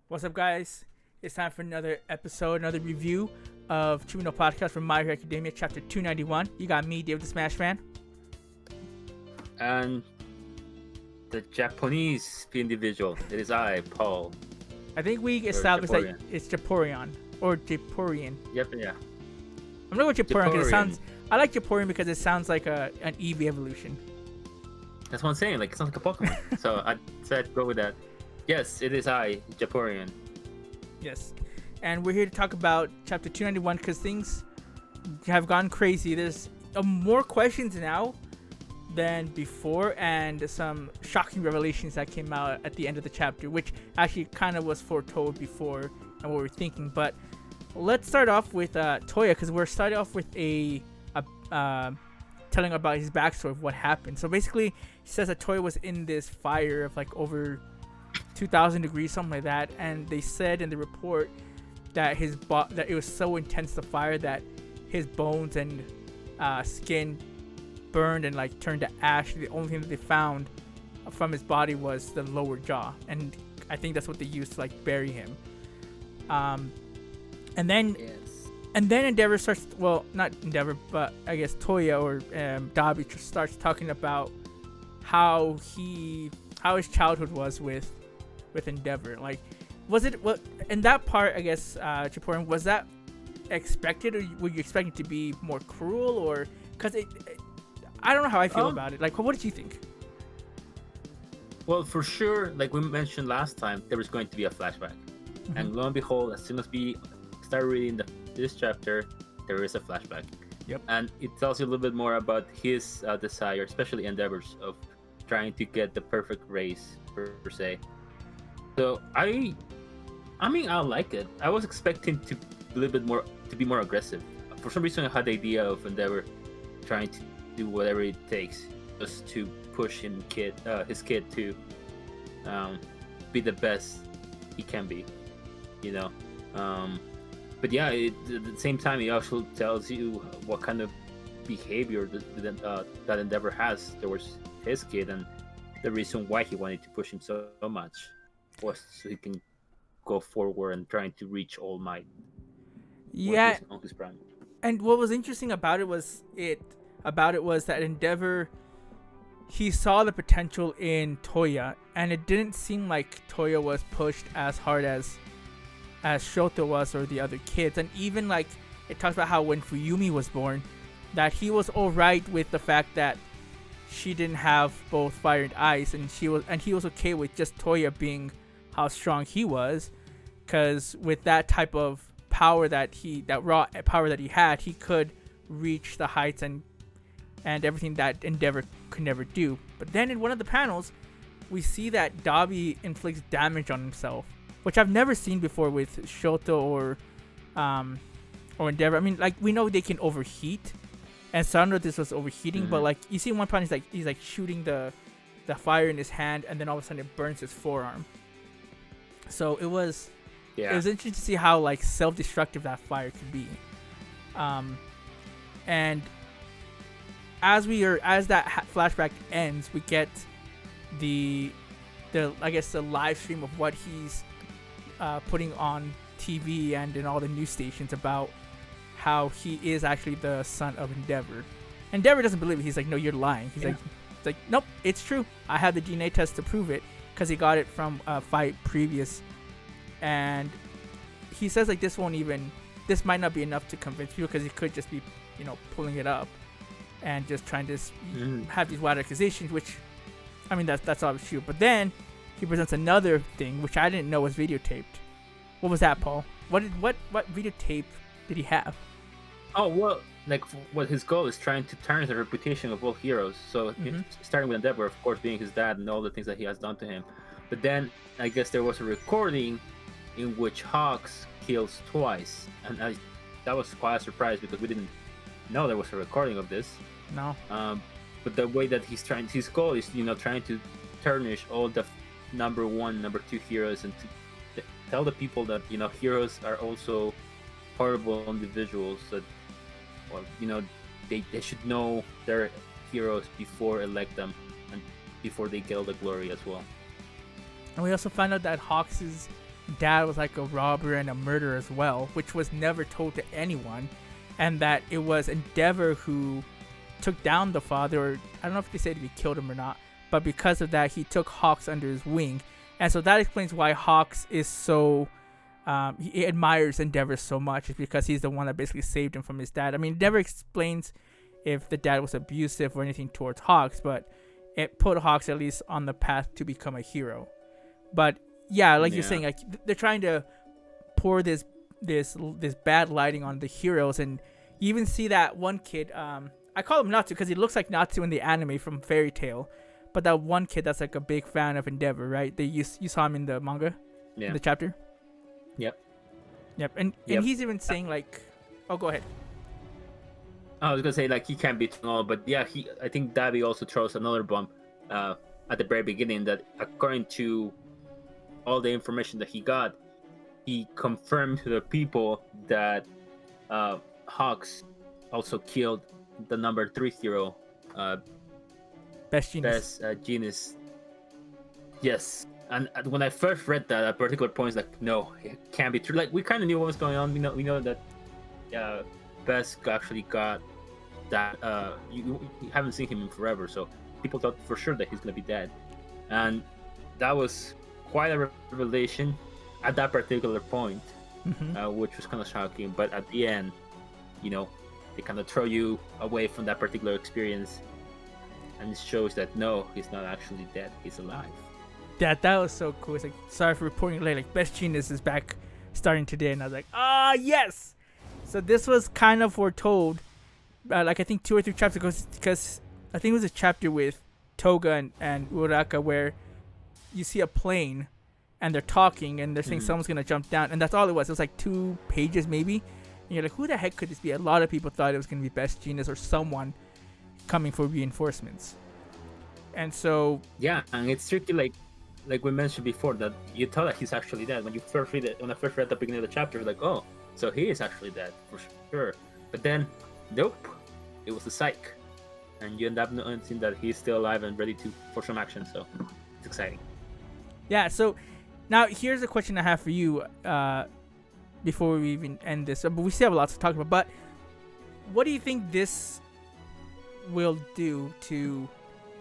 What's up, guys? It's time for another episode, another review of Chumino Podcast from My Hero Academia, Chapter 291. You got me, Dave the Smash Fan. And the Japanese individual. It is I, Paul. I think we established that it's Japorian or Japorian. Yep, yeah. I'm gonna go Japorian because it sounds. I like Japorian because it sounds like an Eevee evolution. That's what I'm saying. Like, it sounds like a Pokemon. So I decided to go with that. Yes, it is I, Japorian. Yes, and we're here to talk about Chapter 291 because things have gone crazy. There's more questions now than before, and some shocking revelations that came out at the end of the chapter, which actually kind of was foretold before and what we were thinking. But let's start off with Toya, because we're starting off with telling about his backstory of what happened. So basically, he says that Toya was in this fire of like over 2,000 degrees, something like that, and they said in the report that that it was so intense, the fire, that his bones and skin burned and like turned to ash. The only thing that they found from his body was the lower jaw, and I think that's what they used to like bury him. And then Endeavor starts, well, not Endeavor, but I guess Toya or Dabi starts talking about how his childhood was with Endeavor. Like, was it what in that part? I guess Japorian, was that expected, or were you expecting it to be more cruel, or because I don't know how I feel about it. Like, what did you think? Well, for sure, like we mentioned last time, there was going to be a flashback, and lo and behold, as soon as we start reading this chapter, there is a flashback. Yep. And it tells you a little bit more about his desire, especially Endeavor's, of trying to get the perfect race per se. So I mean, I like it. I was expecting to a little bit more, to be more aggressive. For some reason, I had the idea of Endeavor trying to do whatever it takes just to push his kid to be the best he can be, you know. But yeah, at the same time, it also tells you what kind of behavior that Endeavor has towards his kid, and the reason why he wanted to push him so much was so he can go forward and trying to reach All Might. Yeah. On his prime. And what was interesting about it was that Endeavor, he saw the potential in Toya, and it didn't seem like Toya was pushed as hard as Shoto was, or the other kids. And even like it talks about how when Fuyumi was born, that he was all right with the fact that she didn't have both fire and ice, and he was okay with just Toya being how strong he was, because with that type of power that raw power that he had, he could reach the heights and everything that Endeavor could never do. But then in one of the panels, we see that Dabi inflicts damage on himself, which I've never seen before with Shoto or Endeavor. I mean, like, we know they can overheat, and so I don't know if this was overheating, but like you see one part, he's like shooting the fire in his hand, and then all of a sudden it burns his forearm. So it was interesting to see how like self-destructive that fire could be. And as that flashback ends, we get the I guess the live stream of what he's putting on TV and in all the news stations about how he is actually the son of Endeavor. Endeavor doesn't believe it. He's like, no, you're lying. He's like, nope, it's true. I have the DNA test to prove it, because he got it from a fight previous. And he says like this might not be enough to convince people, because he could just be, pulling it up and just trying to have these wild accusations, which, I mean, that's obviously true. But then he presents another thing, which I didn't know was videotaped. What was that, Paul? What videotape did he have? Oh, well, like, what his goal is trying to tarnish the reputation of both heroes. So starting with Endeavor, of course, being his dad and all the things that he has done to him. But then I guess there was a recording in which Hawks kills twice, and that was quite a surprise, because we didn't know there was a recording of this. No. But the way that his goal is, trying to tarnish all the number 1, number 2 heroes, and to tell the people that, heroes are also horrible individuals, that, well, they should know their heroes before elect them, and before they get all the glory as well. And we also find out that Hawks is dad was like a robber and a murderer as well, which was never told to anyone, and that it was Endeavor who took down the father, or I don't know if they said if he killed him or not, but because of that, he took Hawks under his wing. And so that explains why Hawks is so, he admires Endeavor so much, is because he's the one that basically saved him from his dad. I mean, it never explains if the dad was abusive or anything towards Hawks, but it put Hawks at least on the path to become a hero. But yeah, like you're saying, like they're trying to pour this bad lighting on the heroes, and you even see that one kid. I call him Natsu because he looks like Natsu in the anime from Fairy Tail, but that one kid that's like a big fan of Endeavor, right? You saw him in the manga, in the chapter. Yep. And he's even saying like, oh, go ahead. I was gonna say like he can't be all, but yeah, I think Dabi also throws another bomb at the very beginning that according to all the information that he got, he confirmed to the people that Hawks also killed the number 3 hero, Best Genius. Genius. Yes, and when I first read that at particular points, like no, it can't be true. Like we kind of knew what was going on. We know that Best actually got that. You haven't seen him in forever, so people thought for sure that he's gonna be dead, and that was quite a revelation at that particular point, which was kind of shocking. But at the end, they kind of throw you away from that particular experience, and it shows that no, he's not actually dead, he's alive. Yeah, that was so cool. It's like, sorry for reporting late, like Best Genius is back starting today, and I was like, yes. So this was kind of foretold, like I think 2 or 3 chapters ago, because I think it was a chapter with Toga and Uraka where you see a plane and they're talking and they're saying someone's gonna jump down, and that's all it was. It was like 2 pages maybe, and you're like, who the heck could this be? A lot of people thought it was gonna be Best Genius or someone coming for reinforcements. And so yeah, and it's tricky, like we mentioned before, that you thought that he's actually dead when you first read it. When I first read the beginning of the chapter, like, oh, so he is actually dead for sure. But then, nope, it was a psych, and you end up noticing that he's still alive and ready for some action. So it's exciting. Yeah. So now here's a question I have for you. Before we even end this, but we still have a lot to talk about. But what do you think this will do to? Do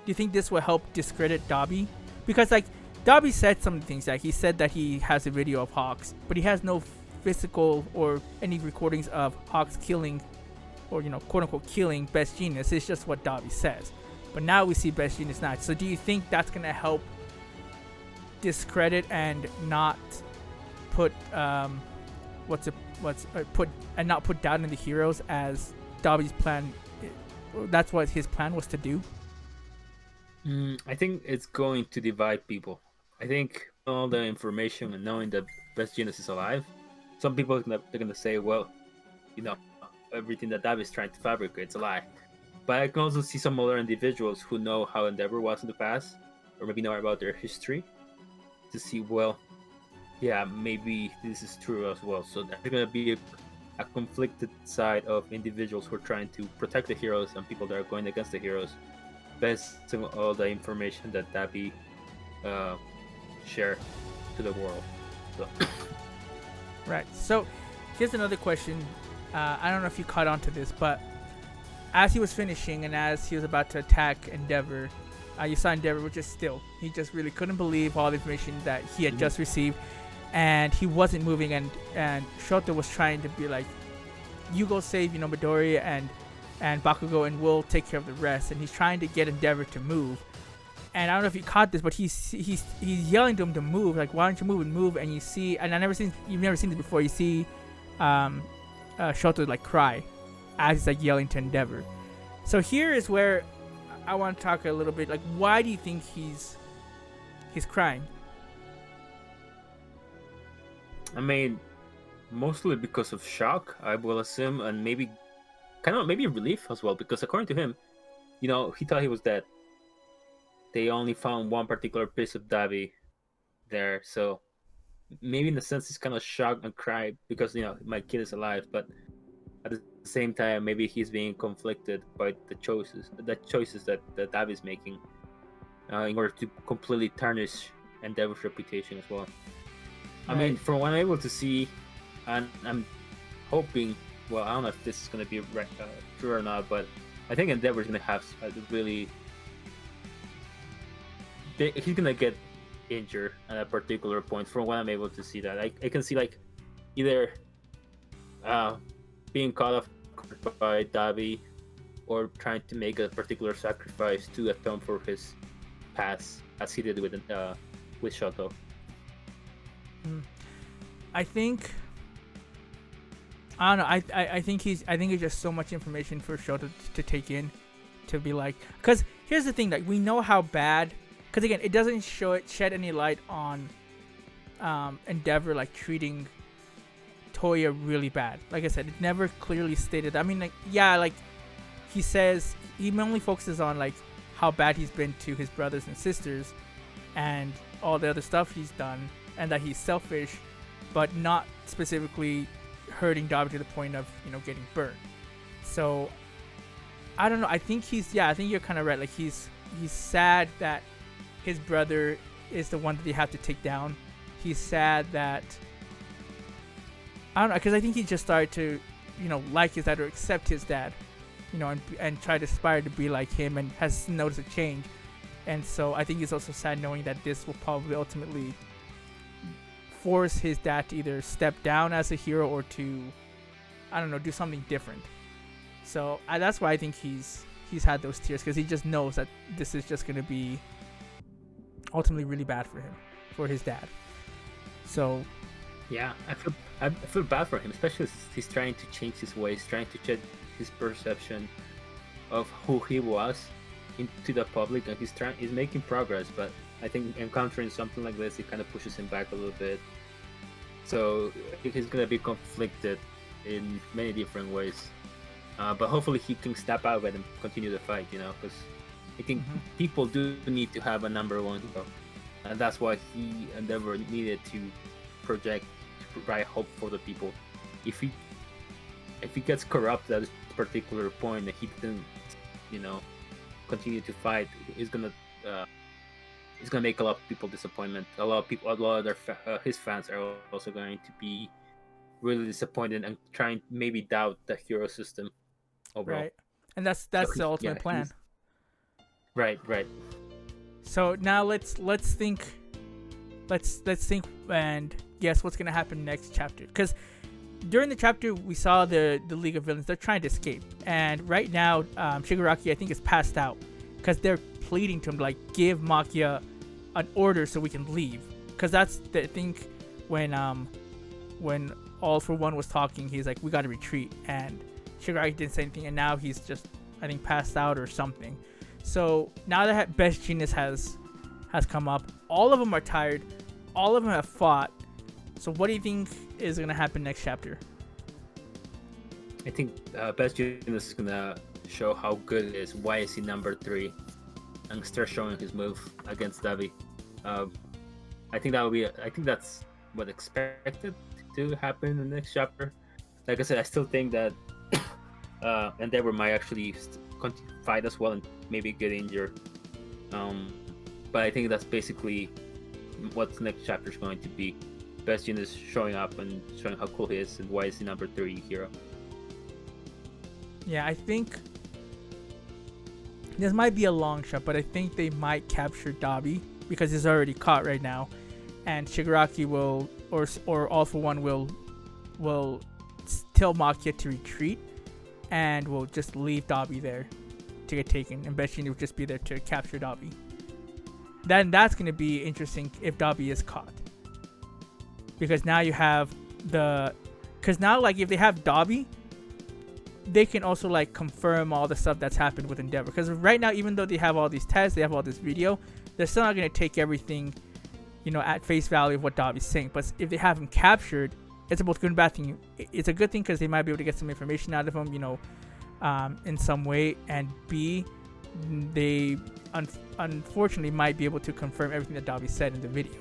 you think this will help discredit Dabi? Because like Dabi said some things, like he said that he has a video of Hawks, but he has no physical or any recordings of Hawks killing, or quote unquote killing Best Genius. It's just what Dabi says. But now we see Best Genius not. So do you think that's gonna help discredit and not put not put doubt in the heroes, as Dabi's plan? That's what his plan was to do. I think it's going to divide people. I think all the information and knowing that Best Genius is alive, some people they're gonna say, well, everything that Dabi is trying to fabricate is a lie. But I can also see some other individuals who know how Endeavor was in the past, or maybe know about their history, to see, well, yeah, maybe this is true as well. So there's gonna be a conflicted side of individuals who are trying to protect the heroes and people that are going against the heroes, based on all the information that Dabi shared to the world. So. Right. So here's another question. I don't know if you caught on to this, but as he was finishing and as he was about to attack Endeavor, you saw Endeavor was just still. He just really couldn't believe all the information that he had just received, and he wasn't moving. And Shoto was trying to be like, "You go save, Midori and Bakugo, and we'll take care of the rest." And he's trying to get Endeavor to move. And I don't know if you caught this, but he's yelling to him to move, like, "Why don't you move and move?" And you see, and you've never seen this before. You see, Shoto like cry as he's like yelling to Endeavor. So here is where I want to talk a little bit. Like, why do you think he's crying? I mean, mostly because of shock, I will assume, and maybe relief as well, because according to him, he thought he was dead. They only found one particular piece of Dabi there, so maybe in a sense he's kind of shocked and cried because my kid is alive, but at the same time maybe he's being conflicted by the choices that Dabi is making in order to completely tarnish Endeavor's reputation as well. I mean, from what I'm able to see, and I'm hoping. Well, I don't know if this is going to be true or not, but I think Endeavor's going to have a really. He's going to get injured at a particular point. From what I'm able to see, that I can see like either being caught off by Dabi, or trying to make a particular sacrifice to atone for his past, as he did with Shoto. I think. I don't know. I think it's just so much information for Shoto to take in, to be like. Because here's the thing, like we know how bad. Because again, it doesn't shed any light on Endeavor like treating Toya really bad. Like I said, it never clearly stated. I mean, like like he says he only focuses on like how bad he's been to his brothers and sisters, and all the other stuff he's done, and that he's selfish, but not specifically hurting Dabi to the point of getting burned. So I don't know. I think I think you're kind of right. Like he's sad that his brother is the one that they have to take down. He's sad that I don't know, because I think he just started to like his dad or accept his dad, and try to aspire to be like him, and has noticed a change. And so I think he's also sad knowing that this will probably ultimately force his dad to either step down as a hero or to, I don't know, do something different. So that's why I think he's had those tears, because he just knows that this is just going to be ultimately really bad for him, for his dad. So yeah, I feel bad for him, especially as he's trying to change his ways, trying to change his perception of who he was into the public, and he's making progress, but I think encountering something like this, it kind of pushes him back a little bit. So he's gonna be conflicted in many different ways, but hopefully he can step out of it and continue the fight. Because I think people do need to have a number one hero, and that's why he Endeavor needed to provide hope for the people. If he gets corrupt at this particular point and he didn't, continue to fight, he's gonna make a lot of people disappointment. A lot of his fans are also going to be really disappointed and trying maybe doubt the hero system overall. Right, and that's the ultimate plan. Right. So now let's think and guess what's gonna happen next chapter. Because during the chapter we saw the League of Villains. They're trying to escape, and right now Shigaraki I think is passed out because they're pleading to him to like give Makia an order so we can leave. Because that's the thing, when All For One was talking, he's like, we gotta retreat, and Shigaraki didn't say anything, and now he's just I think passed out or something. So now that Best Genius has come up, all of them are tired, all of them have fought. So what do you think is going to happen next chapter? I think Best Genius is going to show how good it is. Why is he number 3? And start showing his move against Dabi. I think that's what expected to happen in the next chapter. Like I said, I still think that Endeavor might actually fight as well and maybe get injured. But I think that's basically what the next chapter is going to be. Best Genius showing up and showing how cool he is and why is he number 3 hero. Yeah, I think this might be a long shot, but I think they might capture Dabi because he's already caught right now, and Shigaraki will, or All For One will tell Makia to retreat, and will just leave Dabi there to get taken, and Best Genius will just be there to capture Dabi. Then that's going to be interesting if Dabi is caught, because now you have because now like if they have Dabi, they can also like confirm all the stuff that's happened with Endeavor. Because right now, even though they have all these tests, they have all this video, they're still not going to take everything, at face value of what Dabi's saying. But if they have him captured, it's both good and bad thing. It's a good thing because they might be able to get some information out of him, in some way, and B, they unfortunately might be able to confirm everything that Dabi said in the video.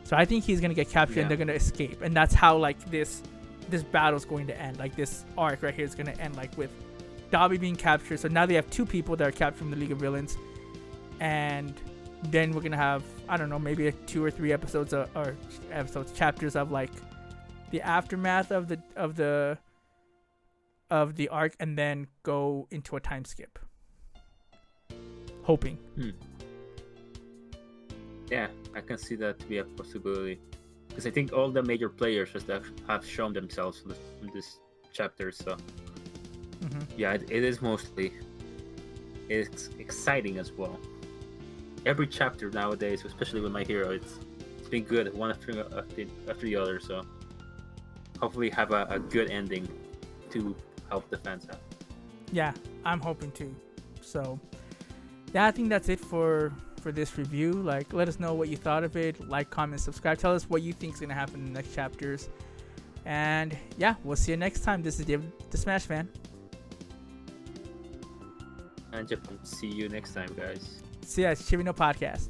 So I think he's gonna get captured and they're gonna escape, and that's how like this battle's going to end. Like this arc right here is gonna end like with Dabi being captured. So now they have 2 people that are captured from the League of Villains, and then we're gonna have, I don't know, maybe 2 or 3 episodes chapters of like the aftermath of the arc, and then go into a time skip. Hoping. Yeah, I can see that to be a possibility, because I think all the major players have shown themselves in this chapter. So yeah, it is mostly, it's exciting as well. Every chapter nowadays, especially with My Hero, it's been good one after the other. So hopefully have a good ending to help the fans out. Yeah, I'm hoping to. So yeah, I think that's it for this review. Like, let us know what you thought of it. Like, comment, subscribe. Tell us what you think is gonna happen in the next chapters. And yeah, we'll see you next time. This is David, the Smash Fan. And Japan. See you next time, guys. See ya. It's Chibino Podcast.